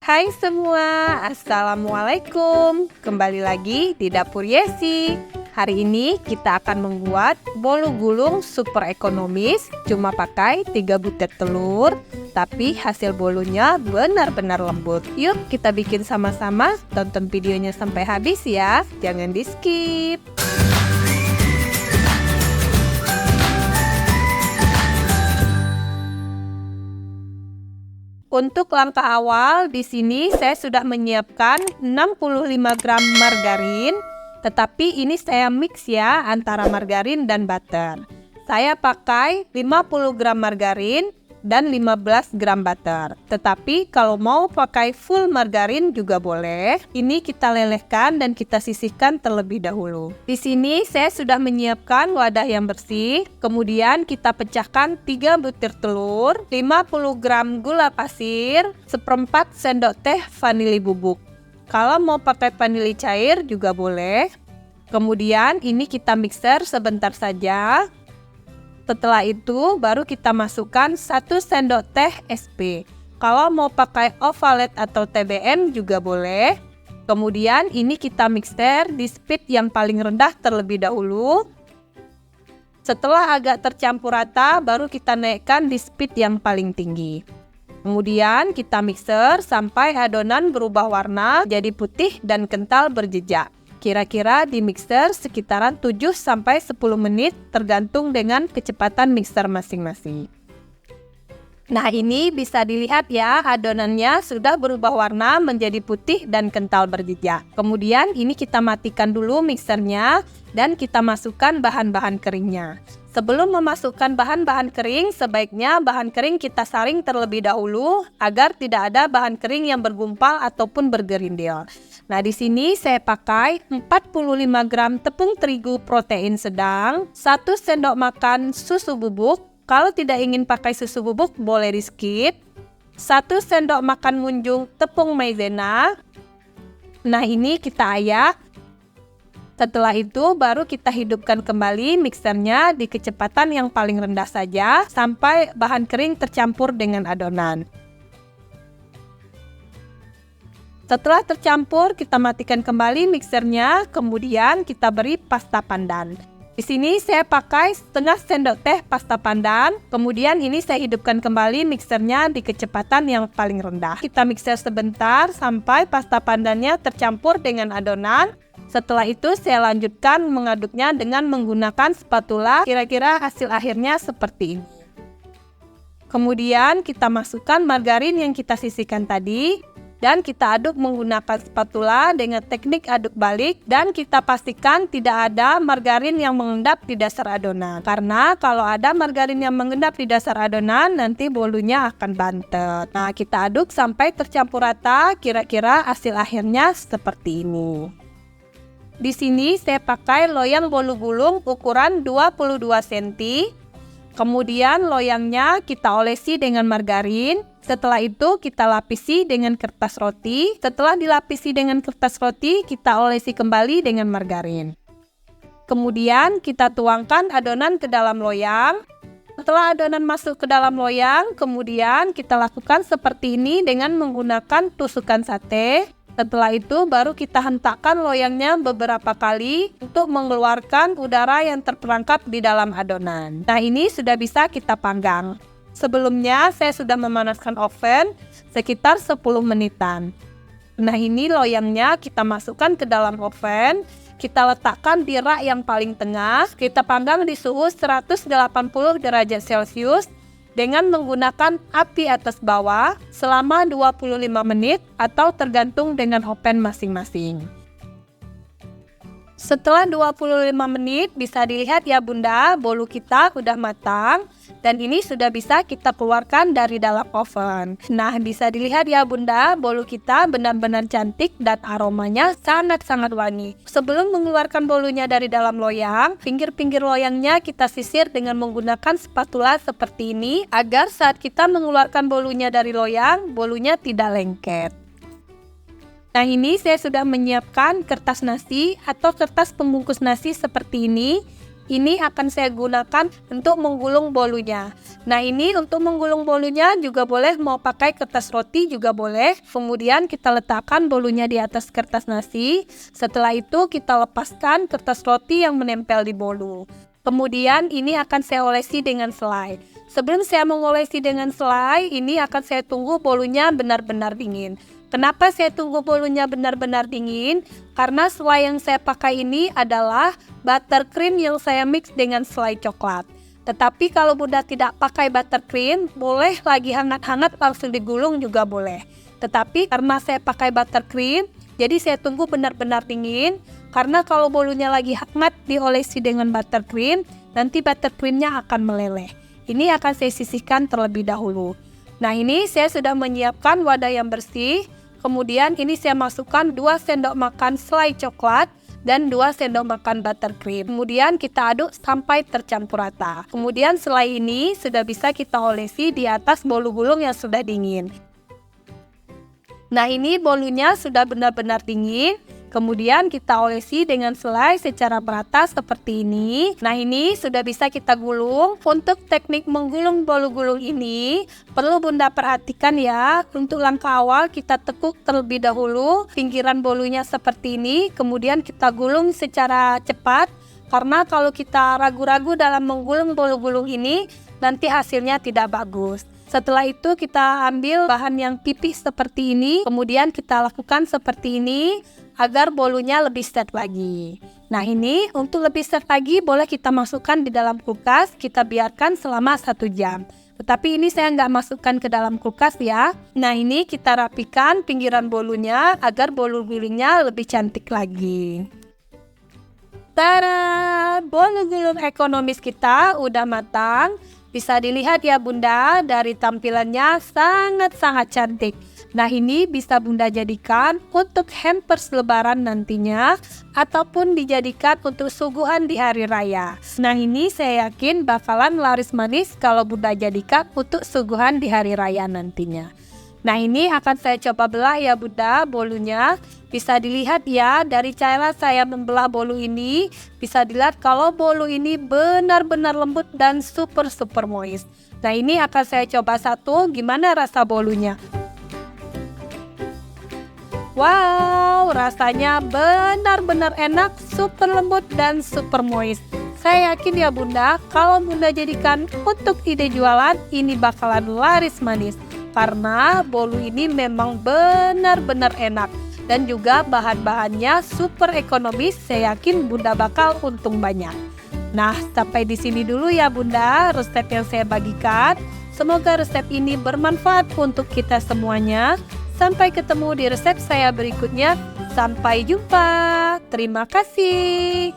Hai semua, Assalamualaikum. Kembali lagi di Dapur Yesi. Hari ini kita akan membuat bolu gulung super ekonomis. Cuma pakai 3 butir telur, tapi hasil bolunya benar-benar lembut. Yuk kita bikin sama-sama, tonton videonya sampai habis ya. Jangan di skip. Untuk langkah awal, di sini saya sudah menyiapkan 65 gram margarin, tetapi ini saya mix ya antara margarin dan butter. Saya pakai 50 gram margarin dan 15 gram butter. Tetapi kalau mau pakai full margarin juga boleh. Ini kita lelehkan dan kita sisihkan terlebih dahulu. Di sini saya sudah menyiapkan wadah yang bersih. Kemudian kita pecahkan 3 butir telur, 50 gram gula pasir, 1/4 sendok teh vanili bubuk. Kalau mau pakai vanili cair juga boleh. Kemudian ini kita mixer sebentar saja. Setelah itu baru kita masukkan 1 sendok teh SP. Kalau mau pakai ovalet atau TBM juga boleh. Kemudian ini kita mixer di speed yang paling rendah terlebih dahulu. Setelah agak tercampur rata baru kita naikkan di speed yang paling tinggi. Kemudian kita mixer sampai adonan berubah warna jadi putih dan kental berjejak. Kira-kira di mixer sekitaran 7-10 menit tergantung dengan kecepatan mixer masing-masing. Nah ini bisa dilihat ya, adonannya sudah berubah warna menjadi putih dan kental berjejak. Kemudian ini kita matikan dulu mixernya dan kita masukkan bahan-bahan keringnya. Sebelum memasukkan bahan-bahan kering, sebaiknya bahan kering kita saring terlebih dahulu agar tidak ada bahan kering yang bergumpal ataupun bergerindil. Nah, di sini saya pakai 45 gram tepung terigu protein sedang, 1 sendok makan susu bubuk. Kalau tidak ingin pakai susu bubuk, boleh di skip. 1 sendok makan ngunjung tepung maizena. Nah, ini kita ayak. Setelah itu baru kita hidupkan kembali mixernya di kecepatan yang paling rendah saja sampai bahan kering tercampur dengan adonan. Setelah tercampur, kita matikan kembali mixernya, kemudian kita beri pasta pandan. Di sini saya pakai setengah sendok teh pasta pandan, kemudian ini saya hidupkan kembali mixernya di kecepatan yang paling rendah. Kita mixer sebentar sampai pasta pandannya tercampur dengan adonan. Setelah itu saya lanjutkan mengaduknya dengan menggunakan spatula, kira-kira hasil akhirnya seperti ini. Kemudian kita masukkan margarin yang kita sisihkan tadi. Dan kita aduk menggunakan spatula dengan teknik aduk balik dan kita pastikan tidak ada margarin yang mengendap di dasar adonan. Karena kalau ada margarin yang mengendap di dasar adonan nanti bolunya akan bantet. Nah, kita aduk sampai tercampur rata, kira-kira hasil akhirnya seperti ini. Di sini saya pakai loyang bolu gulung ukuran 22 cm. Kemudian loyangnya kita olesi dengan margarin. Setelah itu kita lapisi dengan kertas roti. Setelah dilapisi dengan kertas roti, kita olesi kembali dengan margarin. Kemudian kita tuangkan adonan ke dalam loyang. Setelah adonan masuk ke dalam loyang, kemudian kita lakukan seperti ini dengan menggunakan tusukan sate. Setelah itu baru kita hentakkan loyangnya beberapa kali untuk mengeluarkan udara yang terperangkap di dalam adonan. Nah ini sudah bisa kita panggang. Sebelumnya saya sudah memanaskan oven sekitar 10 menitan. Nah ini loyangnya kita masukkan ke dalam oven. Kita letakkan di rak yang paling tengah. Kita panggang di suhu 180 derajat Celcius. Dengan menggunakan api atas bawah selama 25 menit atau tergantung dengan oven masing-masing. Setelah 25 menit bisa dilihat ya bunda, bolu kita udah matang dan ini sudah bisa kita keluarkan dari dalam oven. Nah bisa dilihat ya bunda, bolu kita benar-benar cantik dan aromanya sangat-sangat wangi. Sebelum mengeluarkan bolunya dari dalam loyang, pinggir-pinggir loyangnya kita sisir dengan menggunakan spatula seperti ini agar saat kita mengeluarkan bolunya dari loyang, bolunya tidak lengket. Nah ini saya sudah menyiapkan kertas nasi atau kertas pembungkus nasi seperti ini. ini akan saya gunakan untuk menggulung bolunya. Nah, ini untuk menggulung bolunya juga boleh mau pakai kertas roti juga boleh. Kemudian kita letakkan bolunya di atas kertas nasi. Setelah itu kita lepaskan kertas roti yang menempel di bolu. Kemudian ini akan saya olesi dengan selai. Sebelum saya mengolesi dengan selai, ini akan saya tunggu bolunya benar-benar dingin. Kenapa saya tunggu bolunya benar-benar dingin? Karena selai yang saya pakai ini adalah buttercream yang saya mix dengan selai coklat. Tetapi kalau Bunda tidak pakai buttercream, boleh lagi hangat-hangat langsung digulung juga boleh. Tetapi karena saya pakai buttercream, jadi saya tunggu benar-benar dingin. Karena kalau bolunya lagi hangat diolesi dengan buttercream, nanti buttercreamnya akan meleleh. Ini akan saya sisihkan terlebih dahulu. Nah, ini saya sudah menyiapkan wadah yang bersih. Kemudian ini saya masukkan 2 sendok makan selai coklat dan 2 sendok makan buttercream. Kemudian kita aduk sampai tercampur rata. Kemudian selai ini sudah bisa kita olesi di atas bolu gulung yang sudah dingin. Nah, ini bolunya sudah benar-benar dingin. Kemudian kita olesi dengan selai secara merata seperti ini. Nah, ini sudah bisa kita gulung. Untuk teknik menggulung bolu gulung ini perlu Bunda perhatikan ya. Untuk langkah awal kita tekuk terlebih dahulu pinggiran bolunya seperti ini. Kemudian kita gulung secara cepat. Karena kalau kita ragu-ragu dalam menggulung bolu gulung ini, nanti hasilnya tidak bagus. Setelah itu kita ambil bahan yang tipis seperti ini, kemudian kita lakukan seperti ini agar bolunya lebih set lagi. Nah, ini untuk lebih set lagi boleh kita masukkan di dalam kulkas, kita biarkan selama 1 jam. Tetapi ini saya nggak masukkan ke dalam kulkas ya. Nah, ini kita rapikan pinggiran bolunya agar bolu gulungnya lebih cantik lagi. Tada! Bolu gulung ekonomis kita udah matang. Bisa dilihat ya Bunda, dari tampilannya sangat-sangat cantik. Nah, ini bisa Bunda jadikan untuk hampers lebaran nantinya ataupun dijadikan untuk suguhan di hari raya. Nah, ini saya yakin bakalan laris manis kalau Bunda jadikan untuk suguhan di hari raya nantinya. Nah, ini akan saya coba belah ya Bunda bolunya. Bisa dilihat ya dari cara saya membelah bolu ini, bisa dilihat kalau bolu ini benar-benar lembut dan super moist. Nah, ini akan saya coba satu, gimana rasa bolunya. Wow, rasanya benar-benar enak, super lembut dan super moist. Saya yakin ya Bunda, kalau Bunda jadikan untuk ide jualan, ini bakalan laris manis. Karena bolu ini memang benar-benar enak. Dan juga bahan-bahannya super ekonomis, saya yakin Bunda bakal untung banyak. Nah, sampai di sini dulu ya Bunda, resep yang saya bagikan. Semoga resep ini bermanfaat untuk kita semuanya. Sampai ketemu di resep saya berikutnya. Sampai jumpa. Terima kasih.